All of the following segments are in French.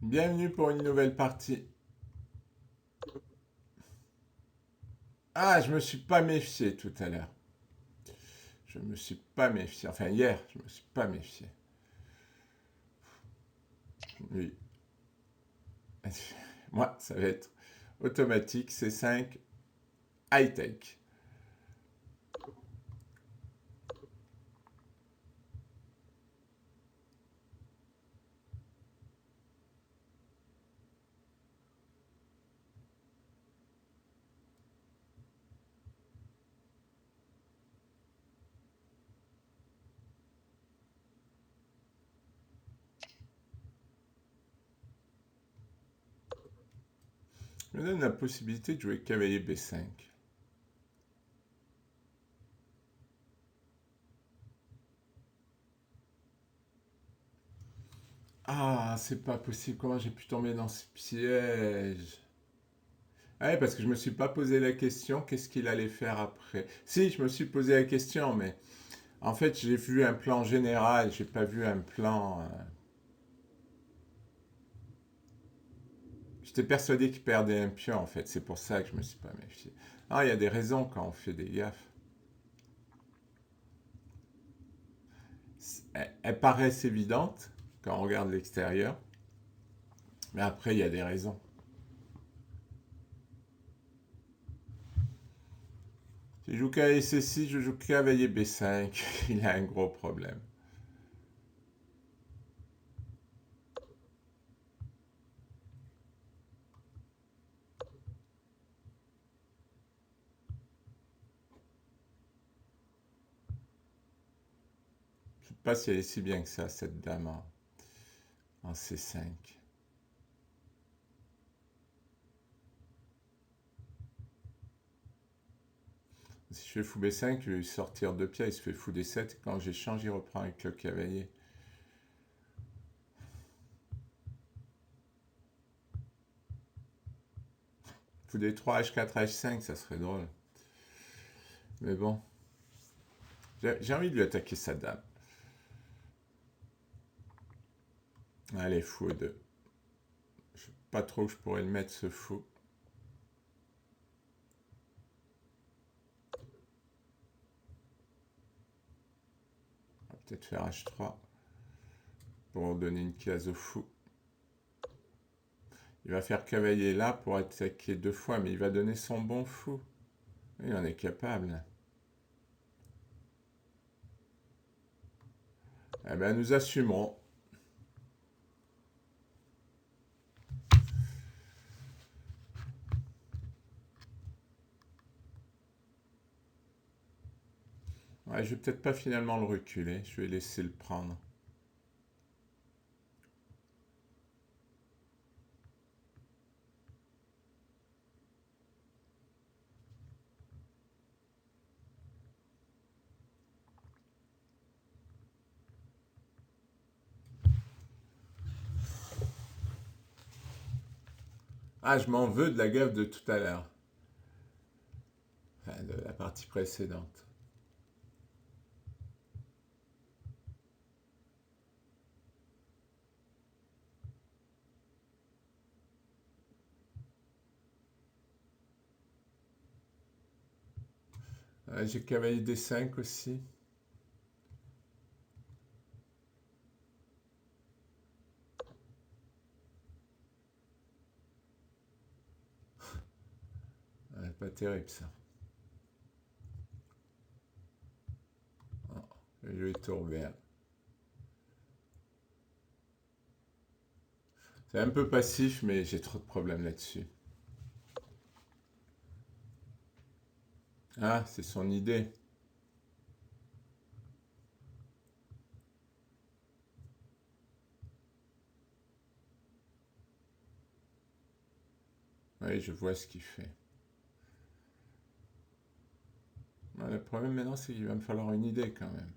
Bienvenue pour une nouvelle partie. Ah, je me suis pas méfié tout à l'heure. Je me suis pas méfié. Enfin, hier, je me suis pas méfié. Oui. Moi, ça va être automatique, C5, high-tech. Je me donne la possibilité de jouer cavalier B5. Ah, c'est pas possible. Comment j'ai pu tomber dans ce piège? Ah ouais, parce que je me suis pas posé la question, qu'est-ce qu'il allait faire après? Si, je me suis posé la question, mais en fait, j'ai vu un plan général, j'ai pas vu un plan. J'étais persuadé qu'il perdait un pion, en fait. C'est pour ça que je me suis pas méfié. Ah, il y a des raisons quand on fait des gaffes. Elles paraissent évidentes quand on regarde l'extérieur, mais après, il y a des raisons. Si je joue cavalier C6, je joue cavalier B5. Il a un gros problème. Je ne sais pas si elle est si bien que ça, cette dame en C5. Si je fais fou B5, je vais lui sortir deux pièces, il se fait fou D7. Quand j'échange, il reprend avec le cavalier. Fou D3, H4, H5, ça serait drôle. Mais bon, j'ai envie de lui attaquer sa dame. Allez, fou E2. Je sais pas trop où je pourrais le mettre, ce fou. On va peut-être faire H3 pour donner une case au fou. Il va faire cavalier là pour attaquer deux fois, mais il va donner son bon fou. Il en est capable. Eh bien, nous assumerons. Ouais, je vais peut-être pas finalement le reculer. Je vais laisser le prendre. Ah, je m'en veux de la gaffe de tout à l'heure. Enfin, de la partie précédente. J'ai cavalier D5 aussi. Pas terrible ça. Oh, je vais jouer tour vert. C'est un peu passif, mais j'ai trop de problèmes là-dessus. Ah, c'est son idée. Oui, je vois ce qu'il fait. Le problème maintenant, c'est qu'il va me falloir une idée quand même.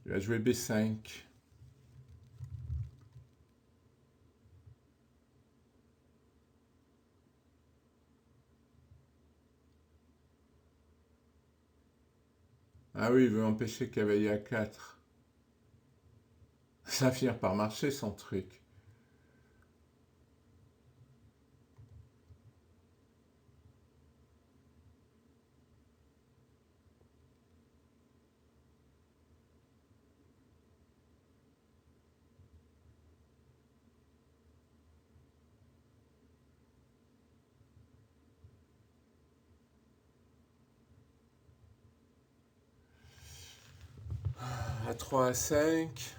Il va jouer B5. Ah oui, il veut empêcher cavalier à 4. Ça va finir par marcher son truc. À 3 à 5.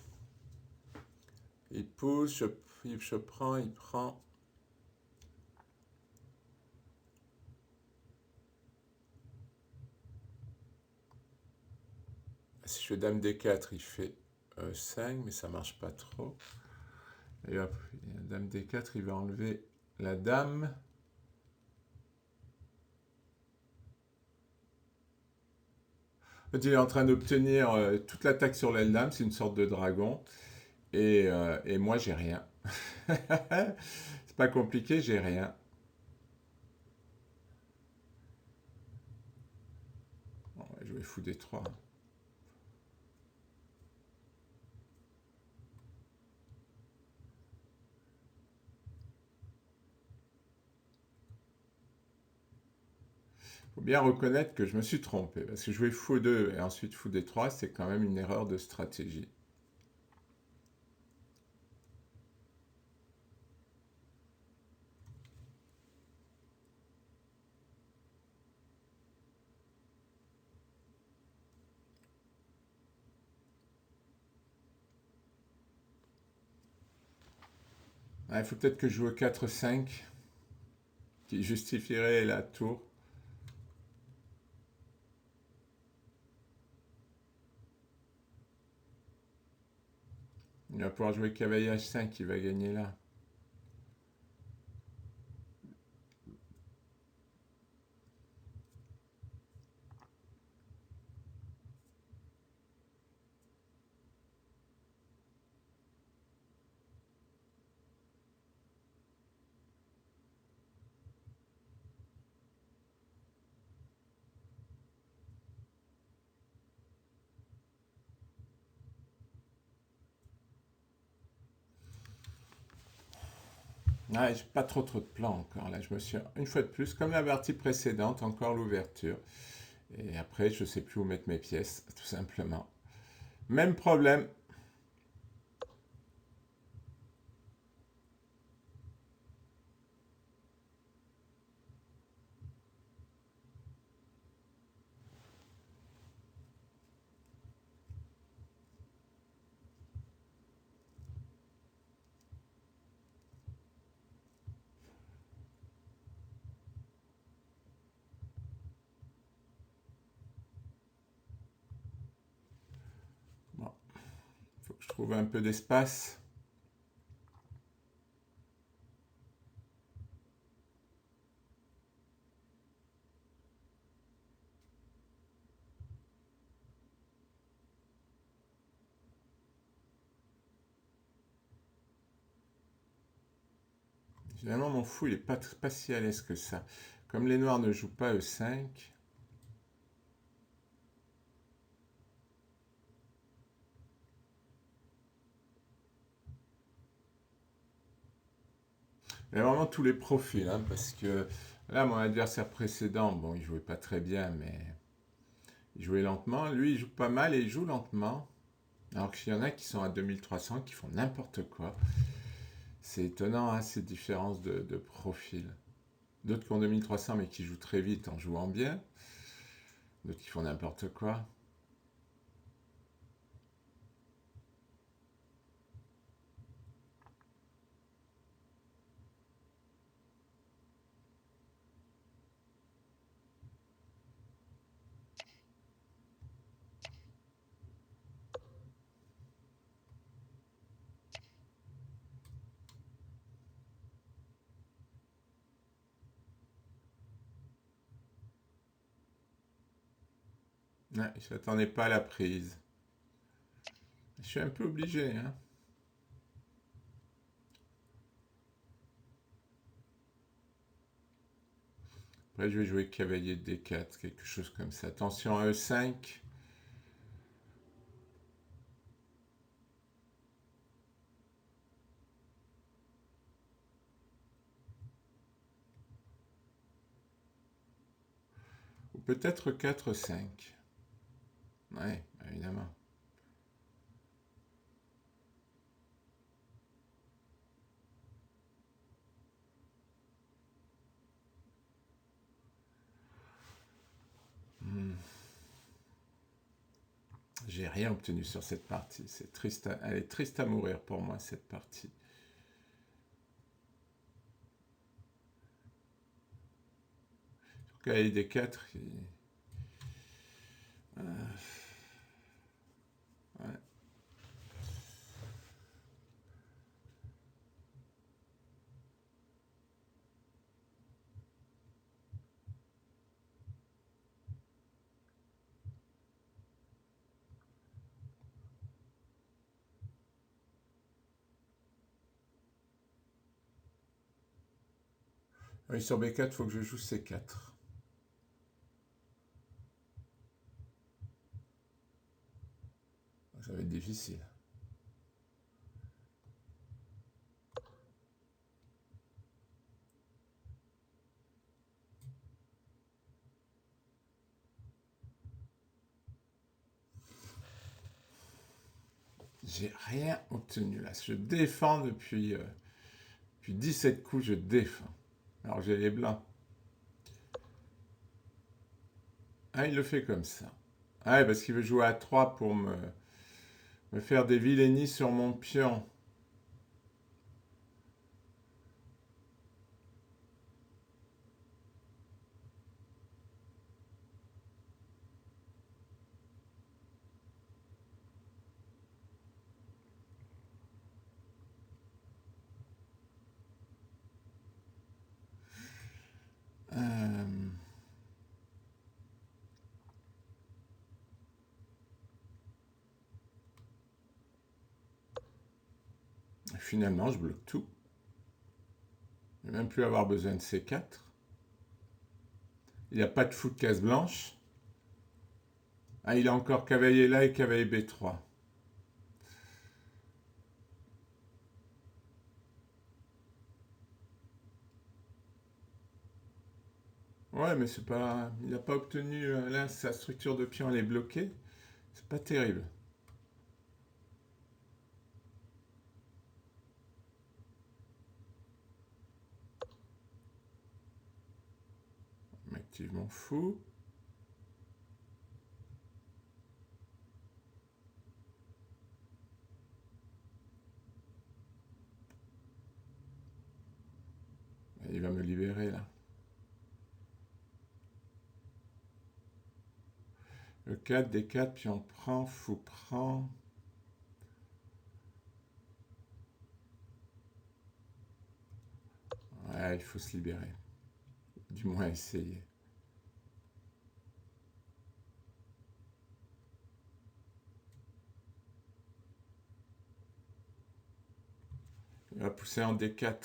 Il pousse, je prends, il prend. Si je fais dame D4, il fait 5, mais ça marche pas trop. Et hop, dame D4, il va enlever la dame. En fait, il est en train d'obtenir toute l'attaque sur l'aile dame, c'est une sorte de dragon. Et moi, j'ai rien. C'est pas compliqué, j'ai rien. Bon, on va jouer fou des 3. Faut bien reconnaître que je me suis trompé. Parce que jouer fou 2 et ensuite fou des 3, c'est quand même une erreur de stratégie. Il faut peut-être que je joue 4-5, qui justifierait la tour. Il va pouvoir jouer cavalier H5, il va gagner là. Ah, j'ai pas trop de plans encore. Là, je me suis, une fois de plus, comme la partie précédente, encore l'ouverture. Et après, je sais plus où mettre mes pièces, tout simplement. Même problème. Bon, faut que je trouve un peu d'espace. Finalement, mon fou, il est pas si à l'aise que ça. Comme les noirs ne jouent pas E5. Il y a vraiment tous les profils, hein, parce que là, mon adversaire précédent, bon, il jouait pas très bien, mais il jouait lentement. Lui, il joue pas mal et il joue lentement. Alors qu'il y en a qui sont à 2300, qui font n'importe quoi. C'est étonnant, hein, ces différences de profil. D'autres qui ont 2300 mais qui jouent très vite en jouant bien. D'autres qui font n'importe quoi. Ouais, je n'attendais pas à la prise. Je suis un peu obligé, hein. Après, je vais jouer cavalier de D4, quelque chose comme ça. Attention à E5. peut-être 4-5. Ouais, évidemment. Hmm. J'ai rien obtenu sur cette partie. C'est triste, elle est triste à mourir pour moi, cette partie. Surtout des 4. Ouais. Oui, sur B4, il faut que je joue C4. Ça va être difficile. J'ai rien obtenu là. Je défends depuis 17 coups, je défends. Alors j'ai les blancs. Ah, il le fait comme ça. Ah, ouais, parce qu'il veut jouer à 3 pour me faire des vilainies sur mon pion. Euh, Finalement, je bloque tout. Je ne vais même plus avoir besoin de C4. Il n'y a pas de fou de case blanche. Ah, il a encore cavalier là et cavalier B3. Ouais, mais c'est pas. Il n'a pas obtenu. Là, sa structure de pion, elle est bloquée. C'est pas terrible. On active mon fou. Il va me libérer là. Le 4, D4, puis on prend, fou prend. Ouais, il faut se libérer. Du moins essayer. Il va pousser en D4.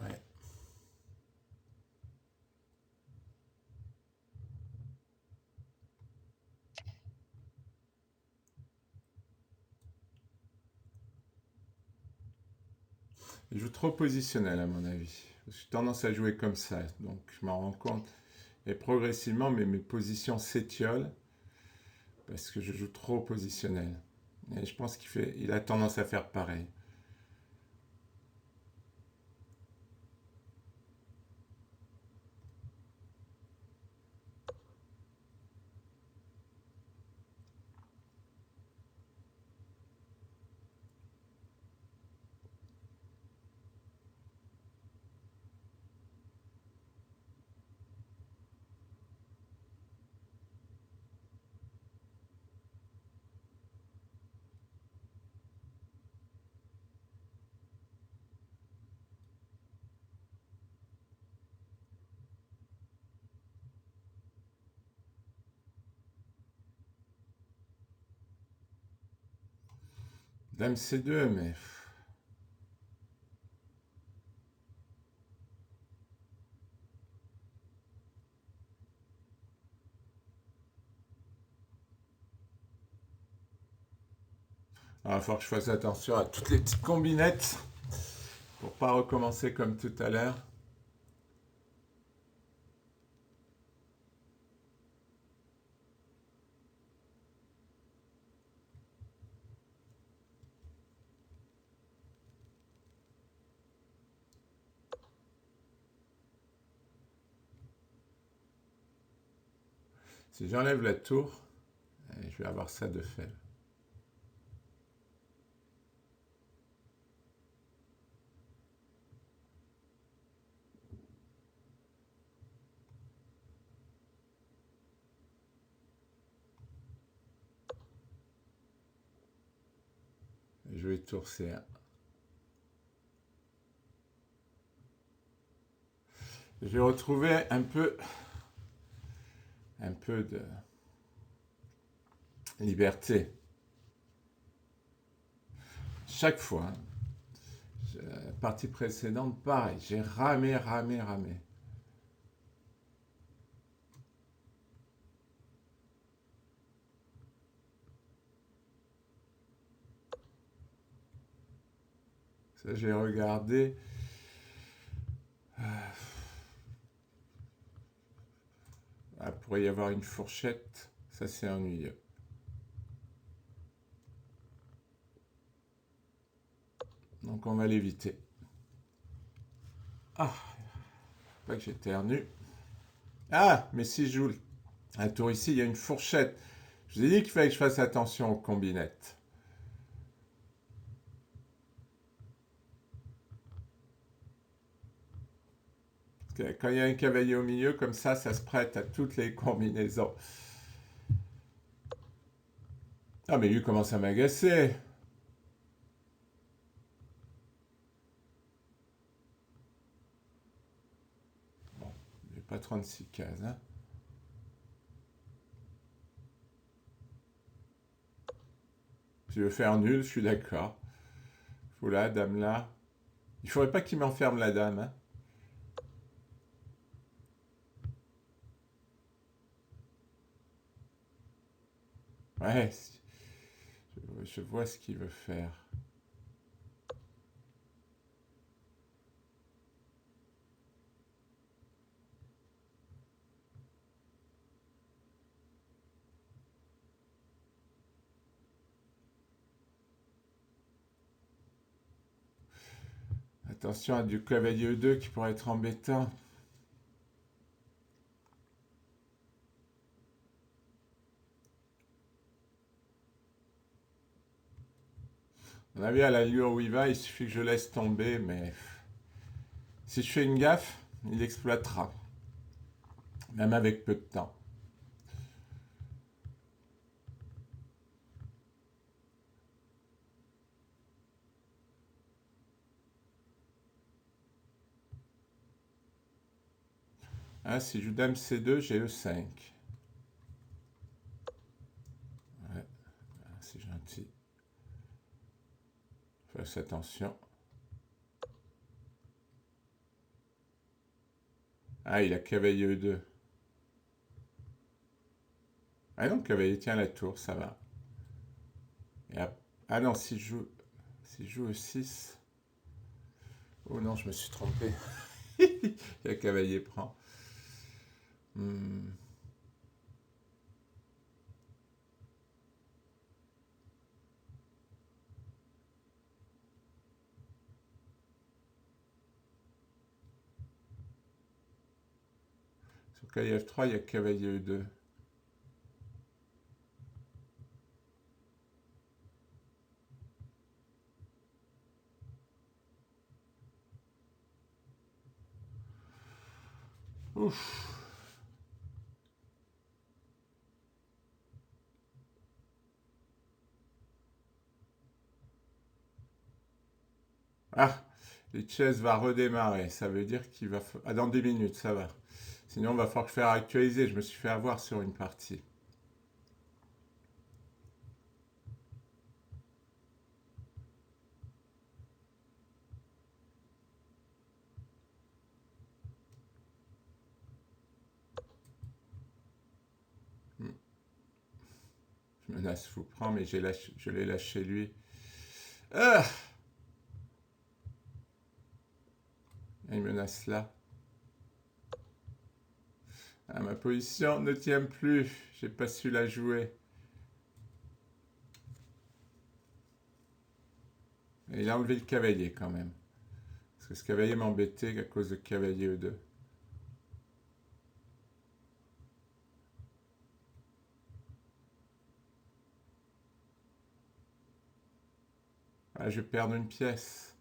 Ouais. Il joue trop positionnel à mon avis. J'ai tendance à jouer comme ça, donc je m'en rends compte. Et progressivement, mes positions s'étiolent parce que je joue trop positionnel. Et je pense il a tendance à faire pareil. Dame C2, mais Il va falloir que je fasse attention à toutes les petites combinettes pour pas recommencer comme tout à l'heure. Si j'enlève la tour, je vais avoir ça de fait. Je vais tour C1. J'ai retrouvé un peu de liberté. Chaque fois, la partie précédente, pareil, j'ai ramé. Ça, j'ai regardé. Ah, pourrait y avoir une fourchette. Ça, c'est ennuyeux. Donc, on va l'éviter. Ah, pas que j'éternue. Ah, mais si je joue la tour ici, il y a une fourchette. Je vous ai dit qu'il fallait que je fasse attention aux combinettes. Parce que quand il y a un cavalier au milieu, comme ça se prête à toutes les combinaisons. Ah, mais lui commence à m'agacer. Bon, j'ai pas 36 cases, hein. Si je veux faire nul, je suis d'accord. Faut là, dame là. Il faudrait pas qu'il m'enferme la dame, hein. Ouais, je vois ce qu'il veut faire. Attention à du cavalier E2 qui pourrait être embêtant. On a vu à l'allure où il va, il suffit que je laisse tomber, mais si je fais une gaffe, il exploitera. Même avec peu de temps. Ah, si je joue dame C2, j'ai E5. Ouais, c'est gentil. Fasse attention. Ah, il a cavalier E2. Ah non, cavalier tient la tour, ça va. Ah non, si je joue E6. Oh non, je me suis trompé. Le cavalier prend. Hmm. Sur cavalier F3, il y a cavalier E2. Ouf. Ah, Lichess va redémarrer. Ça veut dire qu'il va... Ah, dans 10 minutes, ça va. Sinon, il va falloir faire actualiser. Je me suis fait avoir sur une partie. Hmm. Je menace fou prend, mais je l'ai lâché lui. Ah, il menace là. Ah, ma position ne tient plus. J'ai pas su la jouer. Et il a enlevé le cavalier quand même. Parce que ce cavalier m'embêtait à cause de cavalier E2. Ah, je vais perdre une pièce.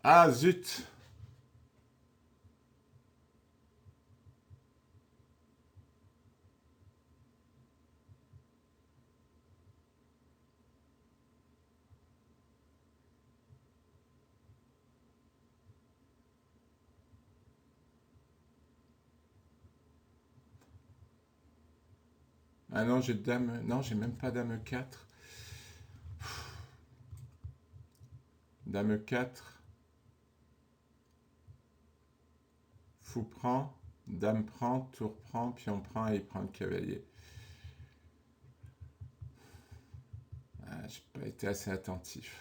Ah, zut! Ah non, j'ai dame. Non, j'ai même pas dame 4. Dame 4. Fou prend. Dame prend. Tour prend. Pion prend. Et il prend le cavalier. Ah, j'ai pas été assez attentif.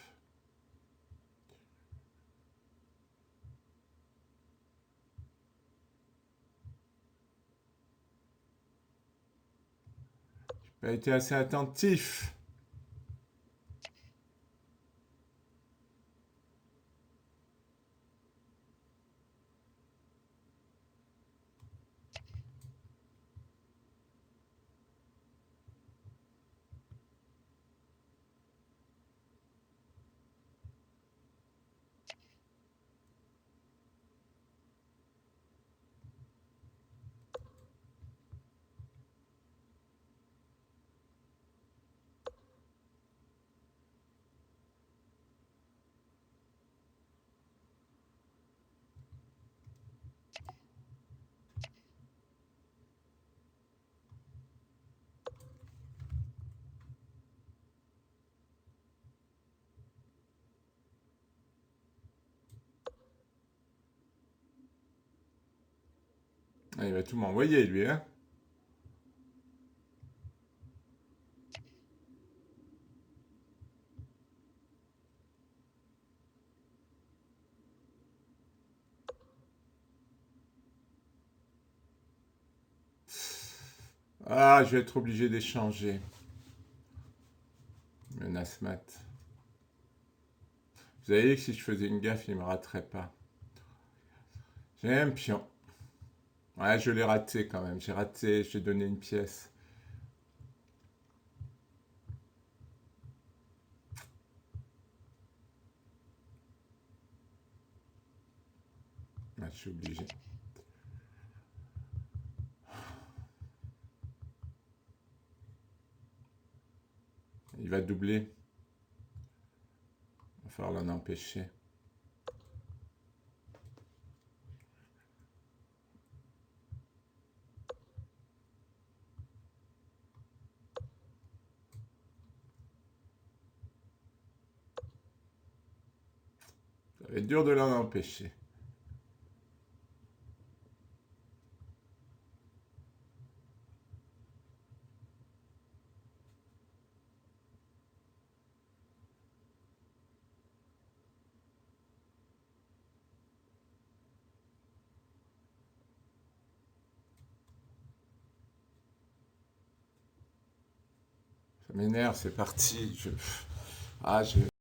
J'ai pas été assez attentif. Ah, il va tout m'envoyer, lui, hein. Ah, je vais être obligé d'échanger. Menace mat. Vous avez vu que si je faisais une gaffe, il me raterait pas. J'ai un pion. Ouais, je l'ai raté quand même. J'ai raté, j'ai donné une pièce. Ouais, je suis obligé. Il va doubler. Il va falloir l'en empêcher. Ça va être dur de l'en empêcher. Ça m'énerve, c'est parti. Ah, je...